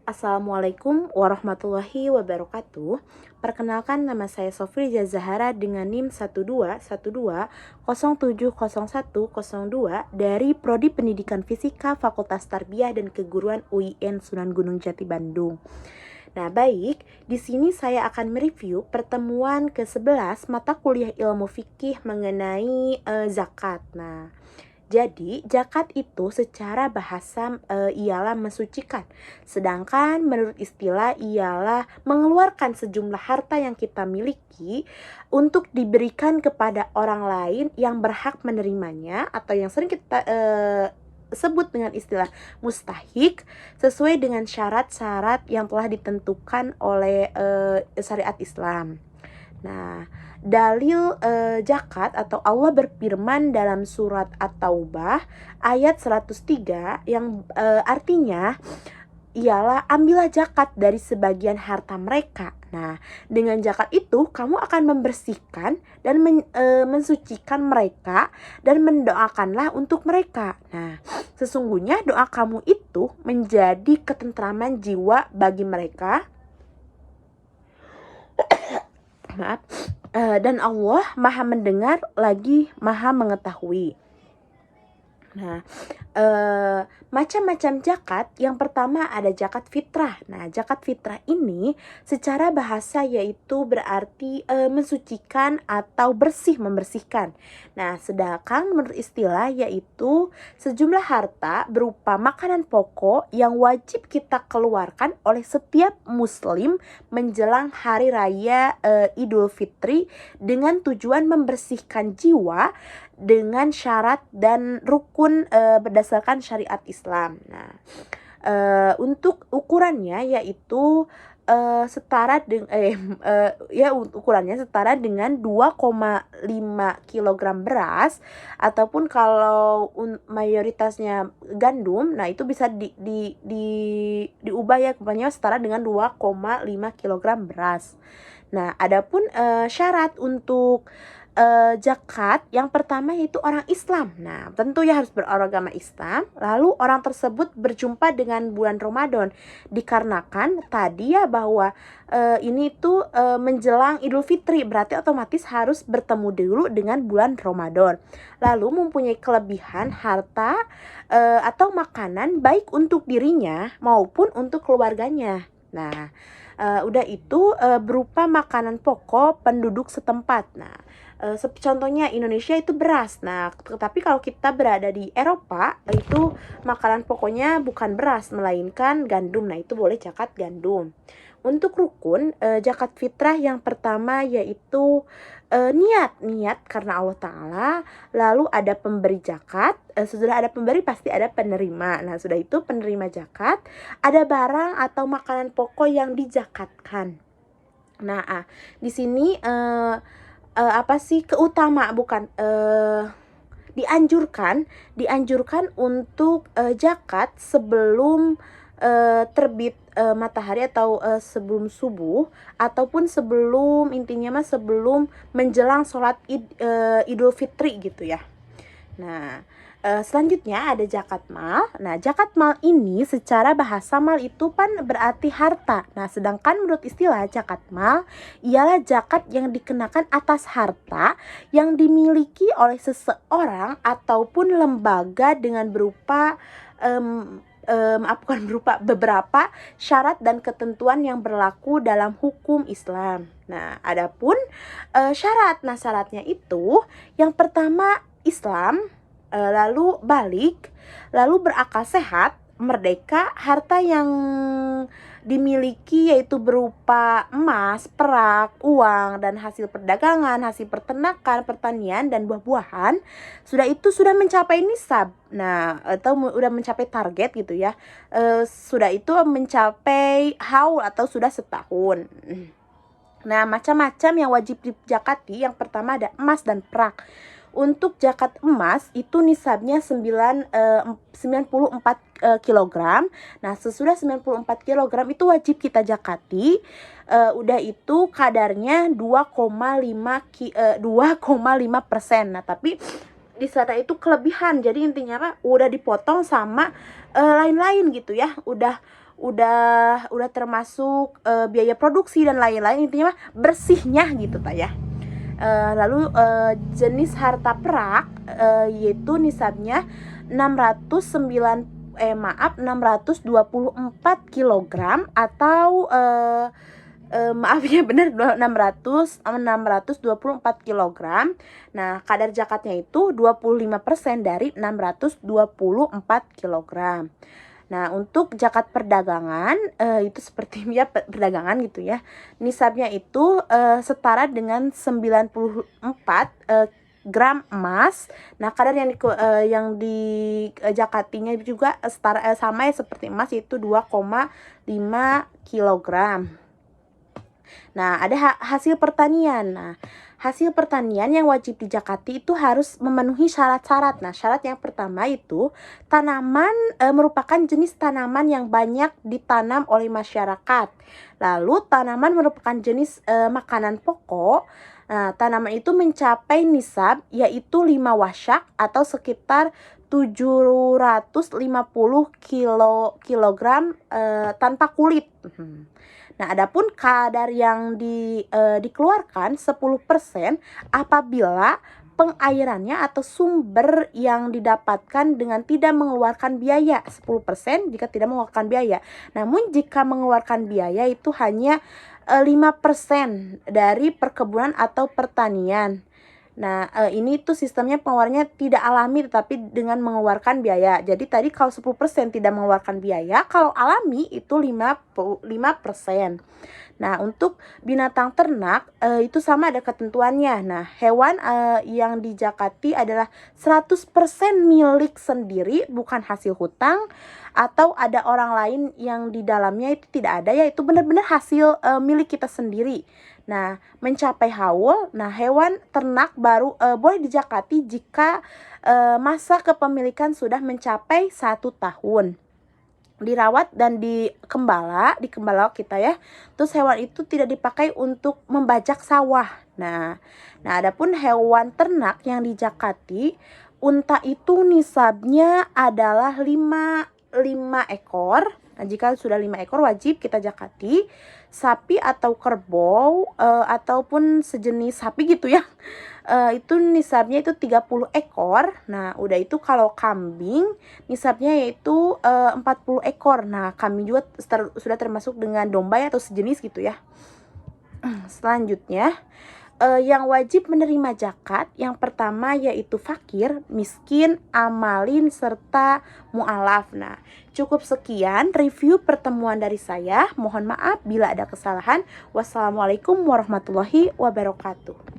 Assalamualaikum warahmatullahi wabarakatuh. Perkenalkan, nama saya Sofri Zahara dengan NIM 12120700102 dari Prodi Pendidikan Fisika Fakultas Tarbiyah dan Keguruan UIN Sunan Gunung Jati Bandung. Nah, baik, di sini saya akan mereview pertemuan ke-11 mata kuliah ilmu fikih mengenai zakat. Nah, jadi, zakat itu secara bahasa ialah mensucikan. Sedangkan menurut istilah ialah mengeluarkan sejumlah harta yang kita miliki untuk diberikan kepada orang lain yang berhak menerimanya, atau yang sering kita sebut dengan istilah mustahik, sesuai dengan syarat-syarat yang telah ditentukan oleh syariat Islam. Nah, dalil zakat atau Allah berfirman dalam surat At-Taubah ayat 103 yang artinya ialah ambillah zakat dari sebagian harta mereka. Nah, dengan zakat itu kamu akan membersihkan dan mensucikan mereka dan mendoakanlah untuk mereka. Nah, sesungguhnya doa kamu itu menjadi ketentraman jiwa bagi mereka. Maaf. Dan Allah Maha mendengar lagi Maha mengetahui. Nah, macam-macam zakat. Yang pertama ada zakat fitrah. Nah, zakat fitrah ini secara bahasa yaitu berarti mensucikan atau bersih, membersihkan. Nah, sedangkan menurut istilah yaitu sejumlah harta berupa makanan pokok yang wajib kita keluarkan oleh setiap muslim menjelang hari raya Idul Fitri dengan tujuan membersihkan jiwa dengan syarat dan rukun berdasarkan syariat Islam. Nah, untuk ukurannya yaitu setara dengan ukurannya setara dengan 2,5 kg beras, ataupun kalau mayoritasnya gandum, nah itu bisa diubah ya, kepanjangnya setara dengan 2,5 kg beras. Nah, adapun syarat untuk zakat yang pertama yaitu orang Islam. Nah, tentu ya harus beragama Islam. Lalu orang tersebut berjumpa dengan bulan Ramadan, dikarenakan tadi ya bahwa ini tuh menjelang Idul Fitri, berarti otomatis harus bertemu dulu dengan bulan Ramadan. Lalu mempunyai kelebihan harta atau makanan baik untuk dirinya maupun untuk keluarganya. Nah, udah itu berupa makanan pokok penduduk setempat. Nah, contohnya Indonesia itu beras. Nah, tetapi kalau kita berada di Eropa, itu makanan pokoknya bukan beras, melainkan gandum. Nah, itu boleh zakat gandum. Untuk rukun zakat fitrah yang pertama yaitu niat karena Allah Ta'ala. Lalu ada pemberi zakat. Sesudah ada pemberi pasti ada penerima. Nah, sudah itu penerima zakat, ada barang atau makanan pokok yang dizakatkan. Nah, di sini apa sih dianjurkan untuk zakat sebelum terbit matahari atau sebelum subuh, ataupun sebelum menjelang sholat Idul Fitri gitu ya. Nah, selanjutnya ada zakat mal. Nah, zakat mal ini secara bahasa mal itu kan berarti harta. Nah, sedangkan menurut istilah zakat mal ialah zakat yang dikenakan atas harta yang dimiliki oleh seseorang ataupun lembaga dengan berupa beberapa syarat dan ketentuan yang berlaku dalam hukum Islam. Nah, adapun syarat. Nah, syaratnya itu yang pertama Islam, lalu balik, lalu berakal sehat, merdeka, harta yang dimiliki yaitu berupa emas, perak, uang, dan hasil perdagangan, hasil peternakan, pertanian, dan buah-buahan. Sudah itu sudah mencapai nisab. Nah, atau sudah mencapai target gitu ya. Sudah itu mencapai haul atau sudah setahun. Nah, macam-macam yang wajib dizakati. Yang pertama ada emas dan perak. Untuk zakat emas itu nisabnya 94 kg. Nah, sesudah 94 kg itu wajib kita zakati. Udah itu kadarnya 2,5%. Nah, tapi di sana itu kelebihan. Jadi intinya apa? Udah dipotong sama lain-lain gitu ya. udah termasuk biaya produksi dan lain-lain, intinya mah bersihnya gitu ta ya. Lalu jenis harta perak yaitu nisabnya 624 kilogram atau maaf ya benar 624 kilogram. Nah, kadar zakatnya itu 25% dari 624 kilogram. Nah, untuk zakat perdagangan itu seperti ya perdagangan gitu ya. Nisabnya itu setara dengan 94 gram emas. Nah, kadar yang zakatinya juga setara sama ya seperti emas, yaitu 2,5 kilogram. Nah, ada hasil pertanian. Nah, hasil pertanian yang wajib dijakati itu harus memenuhi syarat-syarat. Nah, syarat yang pertama itu tanaman merupakan jenis tanaman yang banyak ditanam oleh masyarakat. Lalu tanaman merupakan jenis makanan pokok. Nah, tanaman itu mencapai nisab yaitu 5 wasyak atau sekitar 750 kilogram tanpa kulit. Nah, adapun kadar yang dikeluarkan 10% apabila pengairannya atau sumber yang didapatkan dengan tidak mengeluarkan biaya. 10% jika tidak mengeluarkan biaya. Namun jika mengeluarkan biaya itu hanya 5% dari perkebunan atau pertanian. Nah, ini tuh sistemnya pengeluarannya tidak alami tetapi dengan mengeluarkan biaya. Jadi tadi kalau 10% tidak mengeluarkan biaya, kalau alami itu 5%. Nah, untuk binatang ternak itu sama ada ketentuannya. Nah, hewan yang dijakati adalah 100% milik sendiri, bukan hasil hutang atau ada orang lain yang di dalamnya, itu tidak ada, yaitu benar-benar hasil milik kita sendiri. Nah, mencapai haul, nah hewan ternak baru boleh dijakati jika masa kepemilikan sudah mencapai 1 tahun. Dirawat dan dikembala kita ya. Terus hewan itu tidak dipakai untuk membajak sawah. Nah adapun hewan ternak yang dijakati, unta itu nisabnya adalah 5 ekor. Nah, jika sudah 5 ekor wajib kita zakati. Sapi atau kerbau ataupun sejenis sapi gitu ya, itu nisabnya itu 30 ekor. Nah, udah itu kalau kambing nisabnya yaitu 40 ekor. Nah, kambing juga sudah termasuk dengan domba ya, atau sejenis gitu ya. Selanjutnya yang wajib menerima zakat yang pertama yaitu fakir, miskin, amalin, serta mu'alaf. Nah, cukup sekian review pertemuan dari saya. Mohon maaf bila ada kesalahan. Wassalamualaikum warahmatullahi wabarakatuh.